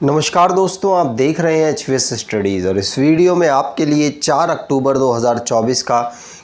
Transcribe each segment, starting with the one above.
नमस्कार दोस्तों, आप देख रहे हैं एचवीएस स्टडीज़ और इस वीडियो में आपके लिए 4 अक्टूबर 2024 का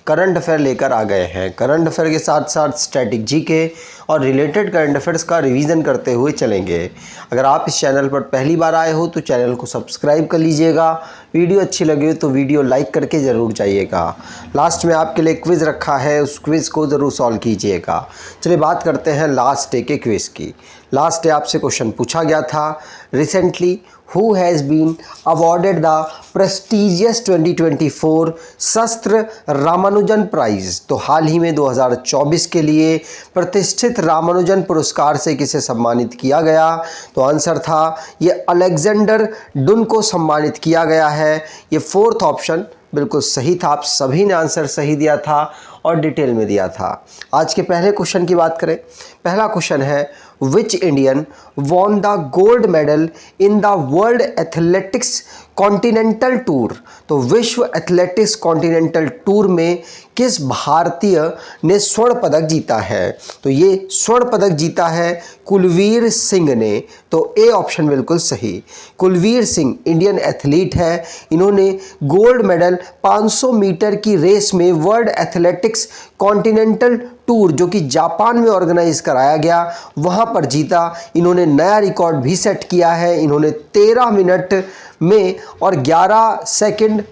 करंट अफेयर लेकर आ गए हैं। करंट अफेयर के साथ साथ स्टैटिक जीके और रिलेटेड करंट अफेयर्स का रिवीजन करते हुए चलेंगे। अगर आप इस चैनल पर पहली बार आए हो तो चैनल को सब्सक्राइब कर लीजिएगा। वीडियो अच्छी लगे तो वीडियो लाइक करके ज़रूर जाइएगा। लास्ट में आपके लिए क्विज़ रखा है, उस क्विज़ को ज़रूर सॉल्व कीजिएगा। चलिए बात करते हैं लास्ट डे के क्विज़ की। लास्ट डे आपसे क्वेश्चन पूछा गया था, recently who has been awarded the prestigious 2024 शस्त्र रामानुजन प्राइज़। तो हाल ही में 2024 के लिए प्रतिष्ठित रामानुजन पुरस्कार से किसे सम्मानित किया गया? तो आंसर था ये अलेक्जेंडर डुन को सम्मानित किया गया है। ये फोर्थ ऑप्शन बिल्कुल सही था। आप सभी ने आंसर सही दिया था और डिटेल में दिया था। आज के पहले क्वेश्चन की बात करें। पहला क्वेश्चन है, which Indian won the gold medal in the world athletics continental tour. तो विश्व एथलेटिक्स कॉन्टिनेंटल टूर में किस भारतीय ने स्वर्ण पदक जीता है? तो ये स्वर्ण पदक जीता है कुलवीर सिंह ने। तो ए ऑप्शन बिल्कुल सही। कुलवीर सिंह इंडियन एथलीट है। इन्होंने गोल्ड मेडल 500 मीटर की रेस में वर्ल्ड एथलेटिक्स कॉन्टिनेंटल टूर जो कि जापान में ऑर्गेनाइज कराया गया वहां पर जीता। इन्होंने नया रिकॉर्ड भी सेट किया है। इन्होंने 13 मिनट में और 11 सेकंड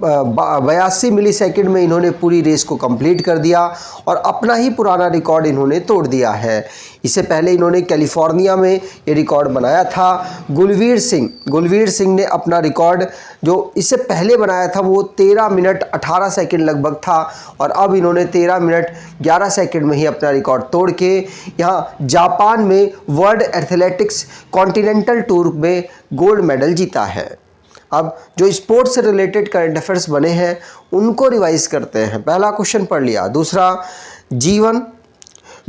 82 मिली सेकंड में इन्होंने पूरी रेस को कंप्लीट कर दिया और अपना ही पुराना रिकॉर्ड इन्होंने तोड़ दिया है। इससे पहले इन्होंने कैलिफोर्निया में ये रिकॉर्ड बनाया था। गुलवीर सिंह ने अपना रिकॉर्ड जो इससे पहले बनाया था वो 13 मिनट 18 सेकंड लगभग था और अब इन्होंने 13 मिनट 11 सेकंड में ही अपना रिकॉर्ड तोड़ के यहाँ जापान में वर्ल्ड एथलेटिक्स कॉन्टिनेंटल टूर में गोल्ड मेडल जीता है। अब जो स्पोर्ट्स से रिलेटेड करंट अफेयर्स बने हैं उनको रिवाइज करते हैं। पहला क्वेश्चन पढ़ लिया। दूसरा, जीवन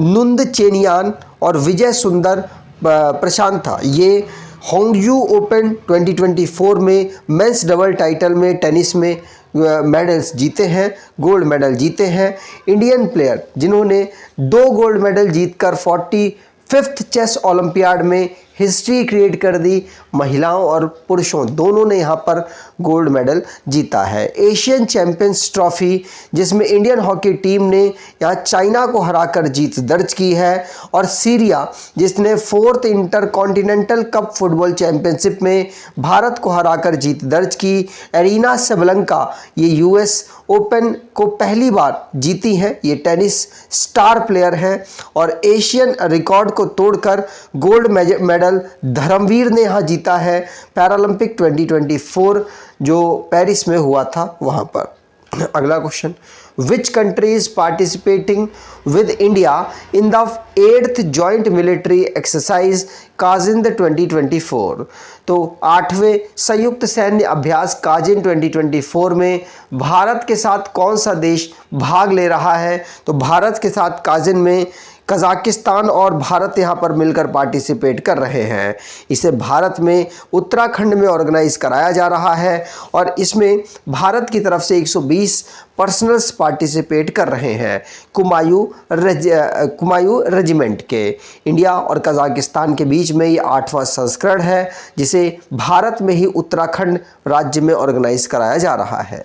नुंदचेनियान और विजय सुंदर प्रशांता ये होंगजू ओपन 2024 में मेंस डबल टाइटल में टेनिस में मेडल्स जीते हैं, गोल्ड मेडल जीते हैं। इंडियन प्लेयर जिन्होंने 2 गोल्ड मेडल जीतकर 45th चेस ओलंपियाड में हिस्ट्री क्रिएट कर दी। महिलाओं और पुरुषों दोनों ने यहाँ पर गोल्ड मेडल जीता है। एशियन चैंपियंस ट्रॉफी जिसमें इंडियन हॉकी टीम ने यहाँ चाइना को हराकर जीत दर्ज की है। और सीरिया जिसने 4th inter continental cup football championship में भारत को हराकर जीत दर्ज की। एरिना सेबलंका ये यूएस ओपन को पहली बार जीती हैं। ये टेनिस स्टार प्लेयर हैं और एशियन रिकॉर्ड को तोड़कर गोल्ड मेडल धर्मवीर ने यहाँ जीता है पैरालंपिक 2024 जो पेरिस में हुआ था वहाँ पर। अगला question, which country is participating with India in the 8th joint military exercise cousin 2024। तो 8वें संयुक्त सैन्य अभ्यास काजिन 2024 में भारत के साथ कौन सा देश भाग ले रहा है? तो भारत के साथ काजिन में कजाकिस्तान और भारत यहाँ पर मिलकर पार्टिसिपेट कर रहे हैं। इसे भारत में उत्तराखंड में ऑर्गेनाइज कराया जा रहा है और इसमें भारत की तरफ से 120 पर्सनल्स पार्टिसिपेट कर रहे हैं कुमायूं रेजिमेंट के। इंडिया और कजाकिस्तान के बीच में ये 8वां संस्करण है जिसे भारत में ही उत्तराखंड राज्य में ऑर्गेनाइज कराया जा रहा है।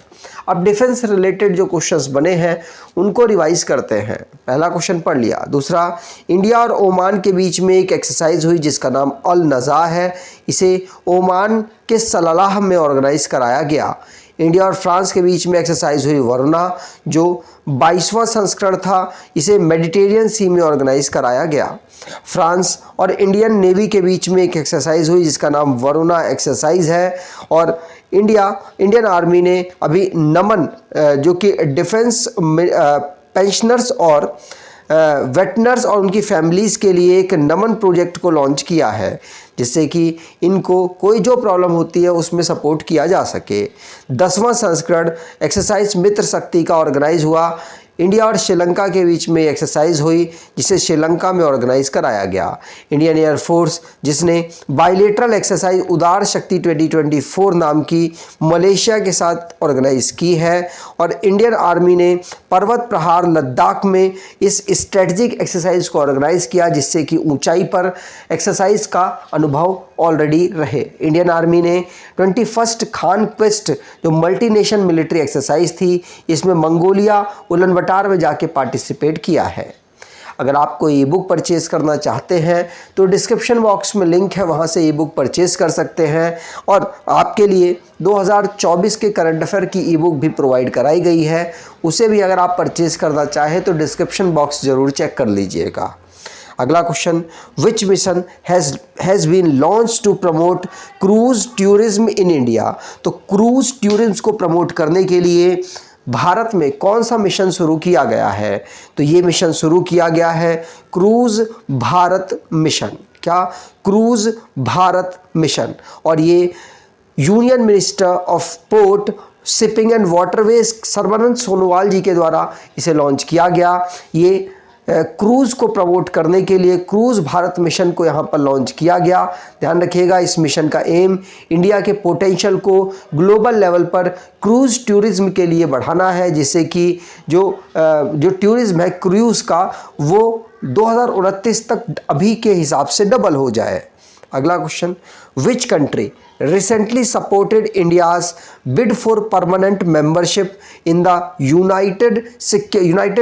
अब डिफेंस रिलेटेड जो क्वेश्चंस बने हैं उनको रिवाइज करते हैं। पहला क्वेश्चन पढ़ लिया। दूसरा, इंडिया और ओमान के बीच में एक एक्सरसाइज हुई जिसका नाम अल नज़ा है। इसे ओमान के सलालाह में ऑर्गेनाइज कराया गया। इंडिया और फ्रांस के बीच में एक्सरसाइज हुई वरुणा जो 22वां संस्करण था। इसे मेडिटेरियन सी में ऑर्गेनाइज कराया गया। फ्रांस और इंडियन नेवी के बीच में एक एक्सरसाइज हुई जिसका नाम वरुणा एक्सरसाइज है। और इंडियन आर्मी ने अभी नमन जो कि डिफेंस पेंशनर्स और वेटनर्स और उनकी फैमिलीज़ के लिए एक नमन प्रोजेक्ट को लॉन्च किया है जिससे कि इनको कोई जो प्रॉब्लम होती है उसमें सपोर्ट किया जा सके। 10वां संस्करण एक्सरसाइज मित्र शक्ति का ऑर्गेनाइज हुआ। इंडिया और श्रीलंका के बीच में एक्सरसाइज हुई जिसे श्रीलंका में ऑर्गेनाइज कराया गया। इंडियन एयरफोर्स जिसने बाइलेटरल एक्सरसाइज उदार शक्ति 2024 नाम की मलेशिया के साथ ऑर्गेनाइज की है। और इंडियन आर्मी ने पर्वत प्रहार लद्दाख में इस स्ट्रेटजिक एक्सरसाइज को ऑर्गेनाइज किया, जिससे कि ऊंचाई पर एक्सरसाइज का अनुभव ऑलरेडी रहे। इंडियन आर्मी ने 21st कॉन्क्वेस्ट जो मल्टीनेशन मिलिट्री एक्सरसाइज थी, इसमें मंगोलिया उलन बटार में जाके पार्टिसिपेट किया है। अगर आपको ई बुक परचेज़ करना चाहते हैं तो डिस्क्रिप्शन बॉक्स में लिंक है, वहाँ से ई बुक परचेज़ कर सकते हैं। और आपके लिए 2024 के करंट अफेयर की ई बुक भी प्रोवाइड कराई गई है, उसे भी अगर आप परचेज़ करना चाहें तो डिस्क्रिप्शन बॉक्स ज़रूर चेक कर लीजिएगा। अगला question, which mission has been launch to promote cruise tourism in India. तो क्रूज़ टूरिज्म को प्रमोट करने के लिए भारत में कौन सा मिशन शुरू किया गया है? तो ये मिशन शुरू किया गया है क्रूज़ भारत मिशन। क्या? Cruise Bharat mission. और ये union minister of port shipping and waterways Sarbananda Sonowal ji के द्वारा इसे लॉन्च किया गया। ये क्रूज़ को प्रमोट करने के लिए क्रूज़ भारत मिशन को यहाँ पर लॉन्च किया गया। ध्यान रखिएगा, इस मिशन का एम इंडिया के पोटेंशियल को ग्लोबल लेवल पर क्रूज़ टूरिज्म के लिए बढ़ाना है, जिससे कि जो टूरिज्म है क्रूज़ का वो 2029 तक अभी के हिसाब से डबल हो जाए। अगला question, which country recently supported India's bid for permanent membership in the United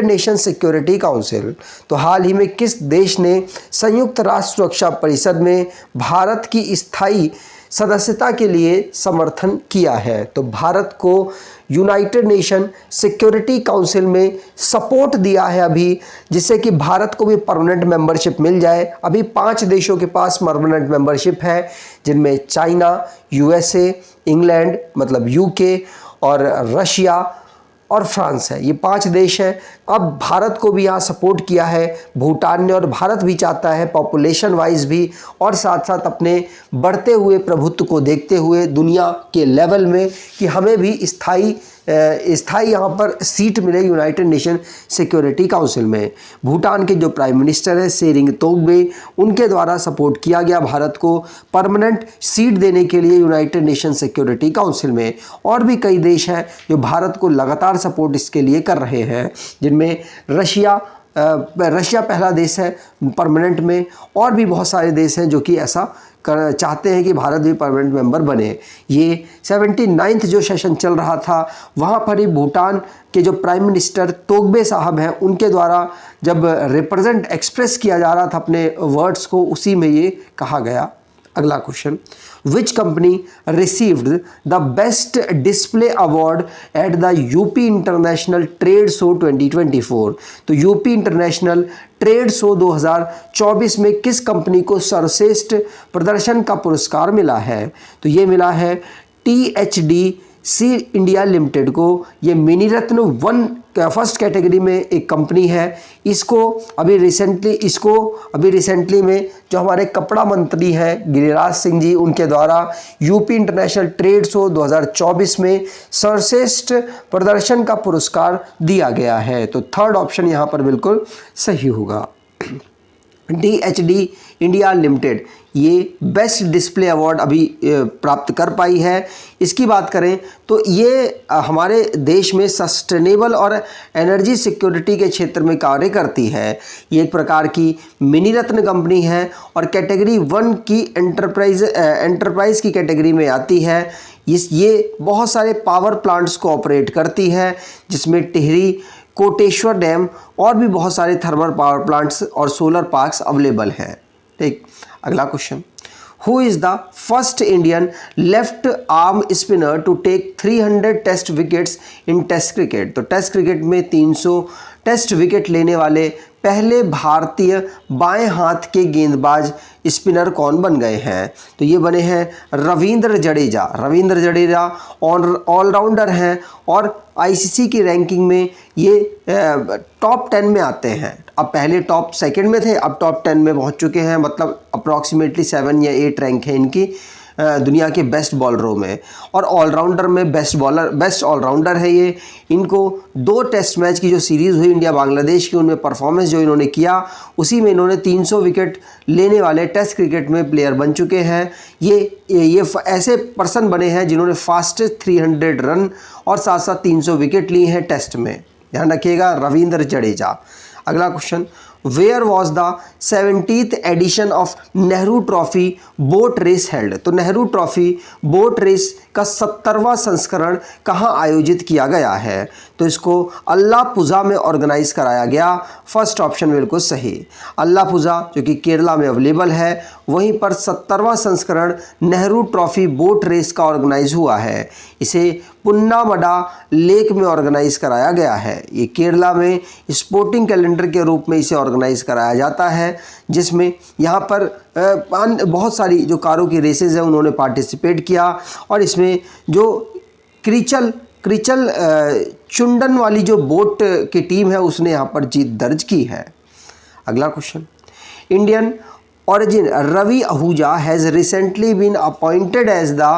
Nations Security Council। तो हाल ही में किस देश ने संयुक्त राष्ट्र सुरक्षा परिषद में भारत की स्थायी सदस्यता के लिए समर्थन किया है? तो भारत को यूनाइटेड नेशन सिक्योरिटी काउंसिल में सपोर्ट दिया है अभी, जिससे कि भारत को भी परमानेंट मेंबरशिप मिल जाए। अभी 5 देशों के पास परमानेंट मेंबरशिप है, जिनमें चाइना, यूएसए, इंग्लैंड मतलब यूके और रशिया और फ्रांस है। ये 5 देश हैं। अब भारत को भी यहाँ सपोर्ट किया है भूटान ने, और भारत भी चाहता है पॉपुलेशन वाइज भी और साथ साथ अपने बढ़ते हुए प्रभुत्व को देखते हुए दुनिया के लेवल में कि हमें भी स्थायी यहाँ पर सीट मिले यूनाइटेड नेशन सिक्योरिटी काउंसिल में। भूटान के जो प्राइम मिनिस्टर है सेरिंग तोब्गे, उनके द्वारा सपोर्ट किया गया भारत को परमानेंट सीट देने के लिए यूनाइटेड नेशन सिक्योरिटी काउंसिल में। और भी कई देश हैं जो भारत को लगातार सपोर्ट इसके लिए कर रहे हैं, जिनमें रशिया पहला देश है परमानेंट में, और भी बहुत सारे देश हैं जो कि ऐसा चाहते हैं कि भारत भी परमानेंट मेंबर बने। ये 79th जो सेशन चल रहा था, वहाँ पर ही भूटान के जो प्राइम मिनिस्टर तोग्बे साहब हैं, उनके द्वारा जब रिप्रेजेंट एक्सप्रेस किया जा रहा था अपने वर्ड्स को, उसी में ये कहा गया। अगला question, which company received the best display award at the UP international trade show 2024। तो यूपी इंटरनेशनल ट्रेड शो 2024 में किस कंपनी को सर्वश्रेष्ठ प्रदर्शन का पुरस्कार मिला है? तो ये मिला है THDC इंडिया लिमिटेड को। ये मिनी रत्न 1 फर्स्ट कैटेगरी में एक कंपनी है। इसको अभी रिसेंटली में जो हमारे कपड़ा मंत्री हैं गिरिराज सिंह जी, उनके द्वारा यूपी इंटरनेशनल ट्रेड शो 2024 में सर्वश्रेष्ठ प्रदर्शन का पुरस्कार दिया गया है। तो थर्ड ऑप्शन यहाँ पर बिल्कुल सही होगा। THD इंडिया लिमिटेड ये बेस्ट डिस्प्ले अवार्ड अभी प्राप्त कर पाई है। इसकी बात करें तो ये हमारे देश में सस्टेनेबल और एनर्जी सिक्योरिटी के क्षेत्र में कार्य करती है। ये एक प्रकार की मिनी रत्न कंपनी है और कैटेगरी 1 की एंटरप्राइज की कैटेगरी में आती है। ये बहुत सारे पावर प्लांट्स को ऑपरेट करती है, जिसमें टिहरी, कोटेश्वर डैम और भी बहुत सारे थर्मल पावर प्लांट्स और सोलर पार्क्स अवेलेबल हैं। ठीक, अगला question, who is the first Indian left arm spinner to take 300 test wickets in test cricket. तो टेस्ट क्रिकेट में 300 टेस्ट विकेट लेने वाले पहले भारतीय बाएं हाथ के गेंदबाज स्पिनर कौन बन गए हैं? तो ये बने हैं रविंद्र जडेजा ऑलराउंडर हैं और आईसीसी की रैंकिंग में ये टॉप 10 में आते हैं। अब पहले टॉप 2 में थे, अब टॉप 10 में पहुंच चुके हैं, मतलब अप्रॉक्सीमेटली 7 या 8 रैंक है इनकी दुनिया के बेस्ट बॉलरों में। और ऑलराउंडर में बेस्ट ऑलराउंडर है ये। इनको 2 टेस्ट मैच की जो सीरीज़ हुई इंडिया बांग्लादेश की, उनमें परफॉर्मेंस जो इन्होंने किया, उसी में इन्होंने 300 विकेट लेने वाले टेस्ट क्रिकेट में प्लेयर बन चुके हैं। ये ऐसे पर्सन बने हैं जिन्होंने फास्टेस्ट 300 रन और साथ साथ 300 विकेट ली हैं टेस्ट में। ध्यान रखिएगा, रविंद्र जडेजा। अगला question, where was the 70th edition of Nehru trophy boat race held. तो नेहरू ट्रॉफी बोट रेस का 70वां संस्करण कहाँ आयोजित किया गया है? तो इसको अल्लापुझा में ऑर्गेनाइज कराया गया। फर्स्ट ऑप्शन बिल्कुल सही, अल्लापुझा जो कि केरला में अवेलेबल है, वहीं पर 70वां संस्करण नेहरू ट्रॉफी बोट रेस का ऑर्गेनाइज हुआ है। इसे पुन्नामडा लेक में ऑर्गेनाइज कराया गया है। ये केरला में स्पोर्टिंग कैलेंडर के रूप में इसे ऑर्गेनाइज कराया जाता है, जिसमें यहाँ पर बहुत सारी जो कारों की रेसेस हैं उन्होंने पार्टिसिपेट किया, और इसमें जो क्रिचल चुंडन वाली जो बोट की टीम है उसने यहाँ पर जीत दर्ज की है। अगला question, Indian origin Ravi Ahuja has recently been appointed as the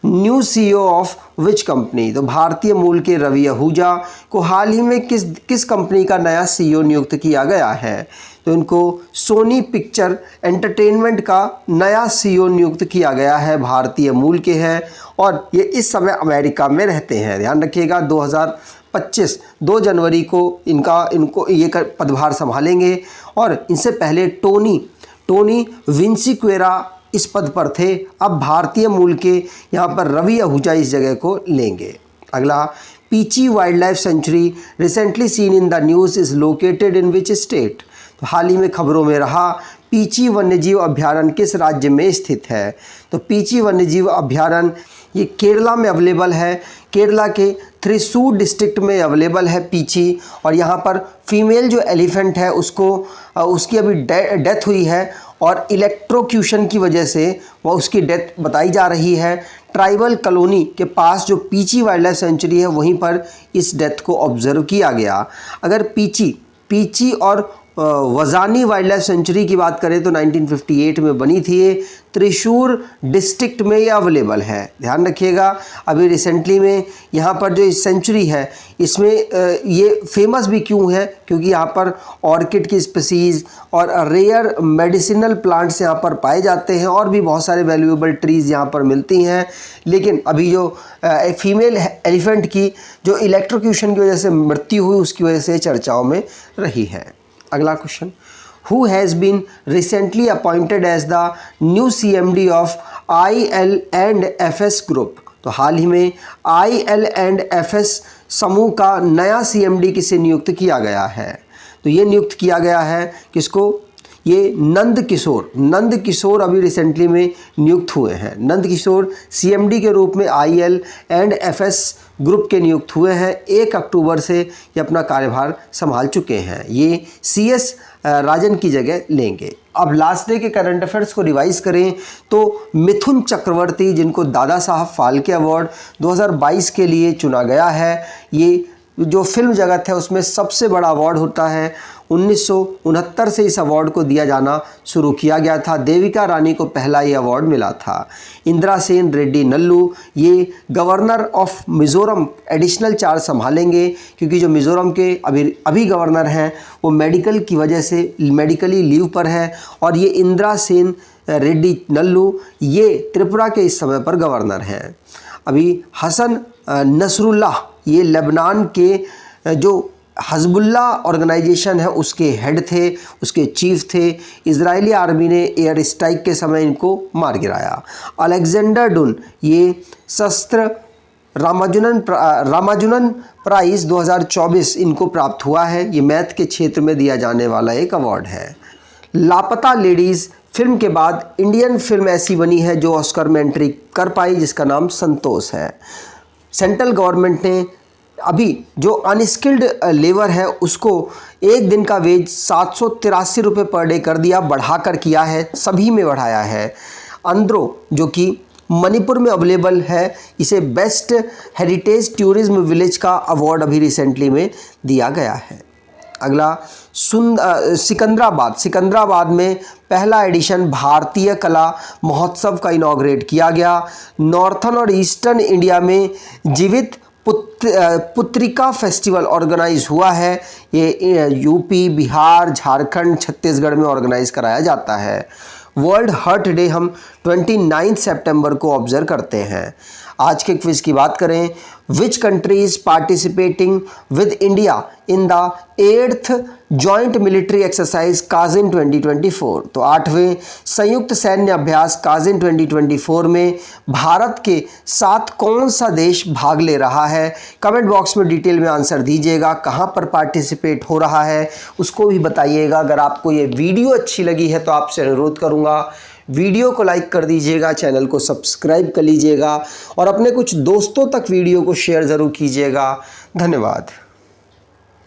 new CEO of which company। तो भारतीय मूल के रवि आहूजा को हाल ही में किस कंपनी का नया CEO नियुक्त किया गया है? तो इनको सोनी पिक्चर एंटरटेनमेंट का नया CEO नियुक्त किया गया है, भारतीय मूल के हैं और ये इस समय अमेरिका में रहते हैं। ध्यान रखिएगा 2025 2 जनवरी को इनको ये पदभार संभालेंगे, और इनसे पहले टोनी विंसीक्वेरा इस पद पर थे। अब भारतीय मूल के यहाँ पर रवि आहूजा इस जगह को लेंगे। अगला, Peechi wildlife sanctuary recently seen in the news is located in which state. तो हाल ही में खबरों में रहा पीची वन्यजीव अभ्यारण्य किस राज्य में स्थित है? तो पीची वन्यजीव अभ्यारण्य ये केरला में अवेलेबल है। केरला के थ्रिसूर डिस्ट्रिक्ट में अवेलेबल है पीची, और यहाँ पर फीमेल जो एलिफेंट है उसकी अभी डेथ हुई है, और इलेक्ट्रोक्यूशन की वजह से वह उसकी डेथ बताई जा रही है। ट्राइबल कॉलोनी के पास जो पीची वाइल्ड लाइफ सेंचुरी है वहीं पर इस डेथ को ऑब्जर्व किया गया। अगर पीची और वजानी वाइल्ड लाइफ सेंचुरी की बात करें तो 1958 में बनी थी, ये त्रिशूर डिस्ट्रिक्ट में ये अवेलेबल है। ध्यान रखिएगा, अभी रिसेंटली में यहाँ पर जो सेंचुरी है इसमें ये फेमस भी क्यों है, क्योंकि यहाँ पर ऑर्किड की स्पीसीज़ और रेयर मेडिसिनल प्लांट्स यहाँ पर पाए जाते हैं, और भी बहुत सारे वैल्यूएबल ट्रीज़ यहाँ पर मिलती हैं। लेकिन अभी जो फीमेल एलिफेंट की जो इलेक्ट्रोक्यूशन की वजह से मृत्यु हुई उसकी वजह से चर्चाओं में रही है। अगला question, who has been recently appointed as the new CMD of IL&FS group. तो हाल ही में IL&FS समूह का नया CMD किसे नियुक्त किया गया है? तो ये नियुक्त किया गया है किसको? ये नंद किशोर अभी रिसेंटली में नियुक्त हुए हैं। नंद किशोर CMD के रूप में IL&FS ग्रुप के नियुक्त हुए हैं। 1 अक्टूबर से ये अपना कार्यभार संभाल चुके हैं। ये CS राजन की जगह लेंगे। अब लास्ट डे के करंट अफेयर्स को रिवाइज करें तो मिथुन चक्रवर्ती, जिनको दादा साहब फाल्के अवार्ड 2022 के लिए चुना गया है, ये जो फिल्म जगत है उसमें सबसे बड़ा अवार्ड होता है। 1969 से इस अवार्ड को दिया जाना शुरू किया गया था। देविका रानी को पहला ये अवार्ड मिला था। इंदिरा सेन रेड्डी नल्लू, ये governor of Mizoram additional charge संभालेंगे, क्योंकि जो मिज़ोरम के अभी गवर्नर हैं वो मेडिकल की वजह से मेडिकली लीव पर है, और ये इंदिरा सेन रेड्डी नल्लू ये त्रिपुरा के इस समय पर गवर्नर हैं। अभी हसन नसरुल्लाह ये लेबनान के जो हज़बुल्ला ऑर्गेनाइजेशन है उसके हेड थे, उसके चीफ थे। इजरायली आर्मी ने एयर स्ट्राइक के समय इनको मार गिराया। अलेक्जेंडर डुन ये शस्त्र रामाजुनन प्राइज़ 2024 इनको प्राप्त हुआ है। ये मैथ के क्षेत्र में दिया जाने वाला एक अवार्ड है। लापता लेडीज़ फिल्म के बाद इंडियन फिल्म ऐसी बनी है जो ऑस्कर में एंट्री कर पाई, जिसका नाम संतोष है। सेंट्रल गवर्नमेंट ने अभी जो अनस्किल्ड लेबर है उसको 1 दिन का वेज 783 रुपये पर डे कर दिया, बढ़ाकर किया है, सभी में बढ़ाया है। अंद्रो जो कि मणिपुर में अवेलेबल है, इसे बेस्ट हेरिटेज टूरिज्म विलेज का अवार्ड अभी रिसेंटली में दिया गया है। अगला सिकंदराबाद में पहला एडिशन भारतीय कला महोत्सव का इनॉग्रेट किया गया। नॉर्थन और ईस्टर्न इंडिया में जीवित पुत्रिका फेस्टिवल ऑर्गेनाइज हुआ है। ये यूपी, बिहार, झारखंड, छत्तीसगढ़ में ऑर्गेनाइज कराया जाता है। वर्ल्ड हर्ट डे हम 29 सितंबर को ऑब्जर्व करते हैं। आज के क्विज की बात करें, which country is participating with India in the 8th joint military exercise cousin 2024। तो 8वें संयुक्त सैन्य अभ्यास काजिन 2024 में भारत के साथ कौन सा देश भाग ले रहा है? कमेंट बॉक्स में डिटेल में आंसर दीजिएगा, कहां पर पार्टिसिपेट हो रहा है उसको भी बताइएगा। अगर आपको ये वीडियो अच्छी लगी है तो आपसे अनुरोध करूंगा, वीडियो को लाइक कर दीजिएगा, चैनल को सब्सक्राइब कर लीजिएगा और अपने कुछ दोस्तों तक वीडियो को शेयर ज़रूर कीजिएगा। धन्यवाद।